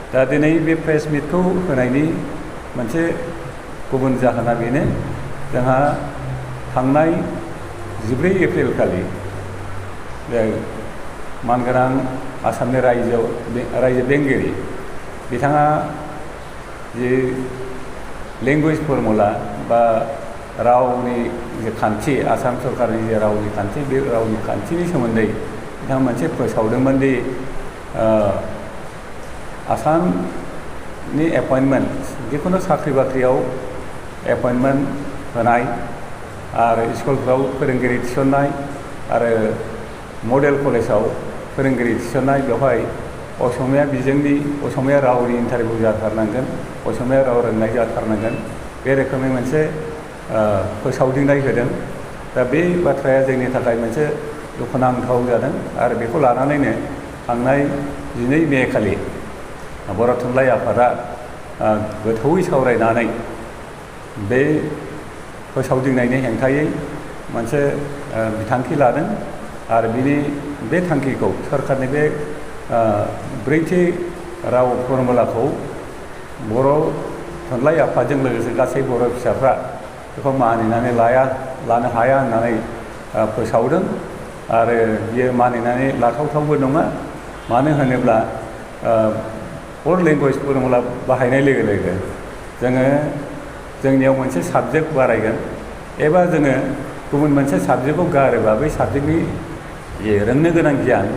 दा दिनै बे प्रेस मिटखौ होनायनि मोनसे गुबुन जाहोना बेनो जोंहा थांनाय 14 एप्रिल खालि मानगोनां आसामनि रायजो बेंगिरि बिथाङा जि लेंगुवेज फर्मुला बा रावनि जे खान्थि आसाम सरकारनि जे रावनि खान्थि बे रावनि खान्थिनि सोमोन्दै बिथाङा मोनसे फोसावदोंमोन दि आसामनि एपइन्टमेन्ट जिखुनु साख्रि बाख्रियाव एपइन्टमेन्ट होनाय आरो स्कुलफ्राव फोरोंगिरि थिसननाय आरो मडेल कलेजाव फोरोंगिरि थिसननाय बेवहाय असमिया बिजोंनि असमिया रावनि इन्टारभिउ जाथारनांगोन असमिया राव रोंनाय जाथारनांगोन बे रोखोमै मोनसे फोसावदिंनाय होदों दा बे बाथ्राया जोंनि थाखाय मोनसे दुखुनांथाव जादों आरो बेखौ लानानैनो थांनाय 12 मे खालि बर' थुनलाइ आफादा गोथौयै सावरायनानै बे फोसावदिंनायनि हेंथायै मोनसे बिथांखि लादों आरो बे थांखिखौ सरकारनि बे ब्रैथि राव फर्मुलाखौ बर' थुनलाइ आफादजों लोगोसे गासै बर' फिसाफ्रा बेखौ मानिनानै लानो हाया होननानै फोसावदों आरो बियो मानिनानै लाथावथावबो नङा मानो होनोब्ला वर्ल्ड लेंगुवेज फर्मुला बाहायनाय लोगो लोगो जोंनियाव मोनसे साबजेक्ट बारायगोन एबा जोङो गुबुन मोनसे साबजेक्टखौ गारोबा बै साबजेक्टनि जे रोंनो गोनां गियान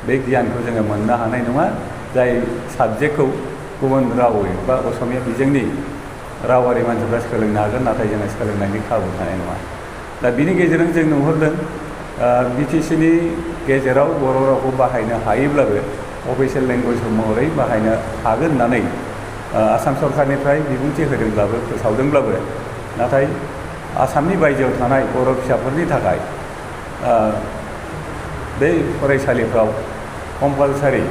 बे गियानखौ जोङो मोननो हानाय नङा जाय साबजेक्टखौ गुबुन रावै बा असमिया बिजोंनि रावारि मानसिफ्रा सोलोंनो हागोन नाथाय जोङो सोलोंनायनि खाबु थानाय नङा दा बिनि गेजेरजों जों नुहुरदों BTCनि गेजेराव बर' रावखौ बाहायनो हायोब्लाबो अफिसियेल लेंगुवेज महरै बाहायनो हागोन होननानै आसाम सरकारनिफ्राय बिबुंथि होदोंब्लाबो फोसावदोंब्लाबो नाथाय आसामनि बायजोआव थानाय बर' फिसाफोरनि थाखाय बे फरायसालिफ्राव कम्पालसारि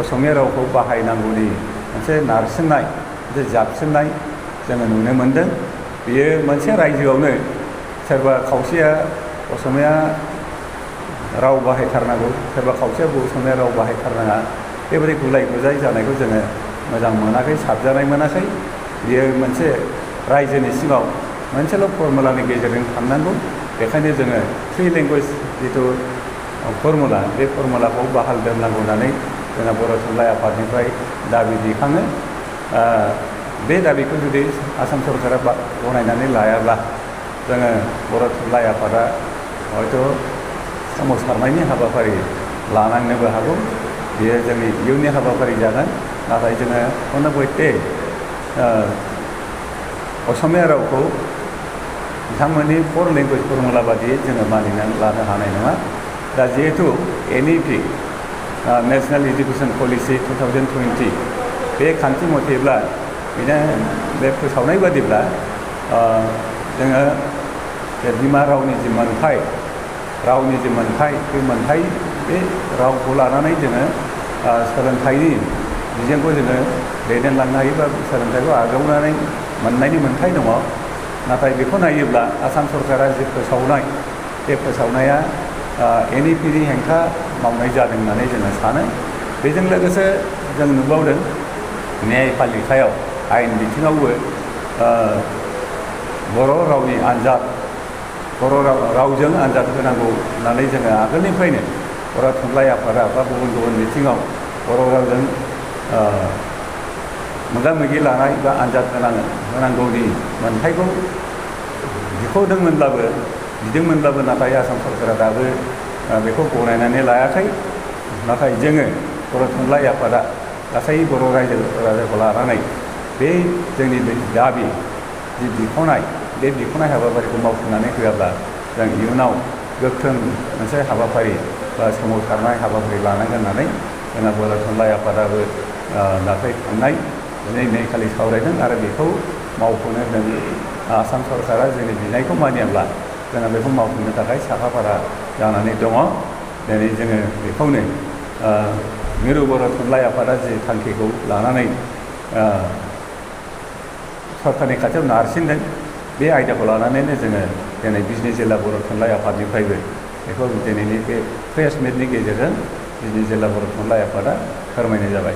असमिया रावखौ बाहायनांगौनि मोनसे नारसिननाय मोनसे जाबसिननाय जोङो नुनो मोन्दों बेयो मोनसे रायजोआवनो सोरबा खावसेया असमिया राव बाहायथारनांगौ सोरबा खावसेया असमिया राव बाहायथारनाङा बेबायदि गुलाय गुजाय जानायखौ जोङो मोजां मोनाखै साबजानाय मोनाखै बियो मोनसे रायजोनि सिङाव मोनसेल' फर्मुलानि गेजेरजों थांनांगौ बेखायनो जोङो थ्रि लेंगुवेज जिथु फर्मुला बे फर्मुलाखौ बाहाल दोननांगौ होननानै जोंहा बर' थुनलाइ आफादनिफ्राय दाबि दैखाङो बे दाबिखौ जुदि आसाम सरकारा गनायनानै लायाब्ला जोङो बर' थुनलाइ आफादा हयथ' सोमावसारनायनि हाबाफारि लानांनोबो हागौ बेयो जोंनि इयुननि हाबाफारि जागोन नाथाय जोङो अनबयते असमिया रावखौ बिथांमोननि फर लेंगुवेज फर्मुला बादियै जोङो मानिनानै लानो हानाय नङा दा जिहेतु NEP नेशनेल इडुकेसन पलिसि 2020 बे खान्थि मथेब्ला बे फोसावनाय बादिब्ला जोङो बिमा रावनि जि मोनथाय बे रावखौ लानानै जोङो सोलोंथाइनि बिजोंखौ जोङो दैदेनलांनो हायो बा सोलोंथाइखौ आजावनानै मोननायनि मोनथाय दङ नाथाय बेखौ नायोब्ला आसाम सरकारा जि फोसावनाय बे फोसावनाया NEPनि हेंथा मावनाय जादों होननानै जोङो सानो बेजों लोगोसे जों नुबावदों न्यायपालिकायाव आयेन बिथिङावबो बर' रावनि आन्जाद बर' रावजों आन्जाद होनांगौ होननानै जोङो आगोलनिफ्रायनो बर' थुनलाइ आफादा बा गुबुन बिथिङाव बर' रावजों मोगा मोगि लानाय बा आन्जाद होनांगौनि मोन्थायखौ बिदोंमोनब्लाबो नाथाय आसाम सरकारा दाबो बेखौ गनायनानै लायाखै नाथाय जोङो बर' थुनलाइ आफादा गासै बर' रायजोखौ लानानै बे जोंनि दाबि जि बिख'नाय हाबाफारिखौ मावफुंनानै होआब्ला जों इयुनाव गोख्रों मोनसे हाबाफारि बा सोमावसारनाय हाबाफारि लानांगोन होननानै जोंहा बर' थुनलाइ आफादाबो दाख्लै थांनाय 12 मे खालि सावरायदों आरो बेखौ मावफुंनो जों आसाम सरकारा जोंनि बिनायखौ मानियाब्ला जोङो बेखौ मावफुंनो थाखाय साखाफारा जानानै दङ दिनै जोङो बेखौनो मिरु बर' थुनलाइ आफादा जि थांखिखौ लानानै सरकारनि खाथियाव नारसिनदों बे आयदाखौ लानानैनो जोङो दिनै बिजनि जिल्ला बर' थुनलाइ आफादनिफ्रायबो बेखौ दिनैनि बे प्रेस मिटनि गेजेरजों बिजनि जिल्ला बर' थुनलाइ आफादा फोरमायनाय जाबाय।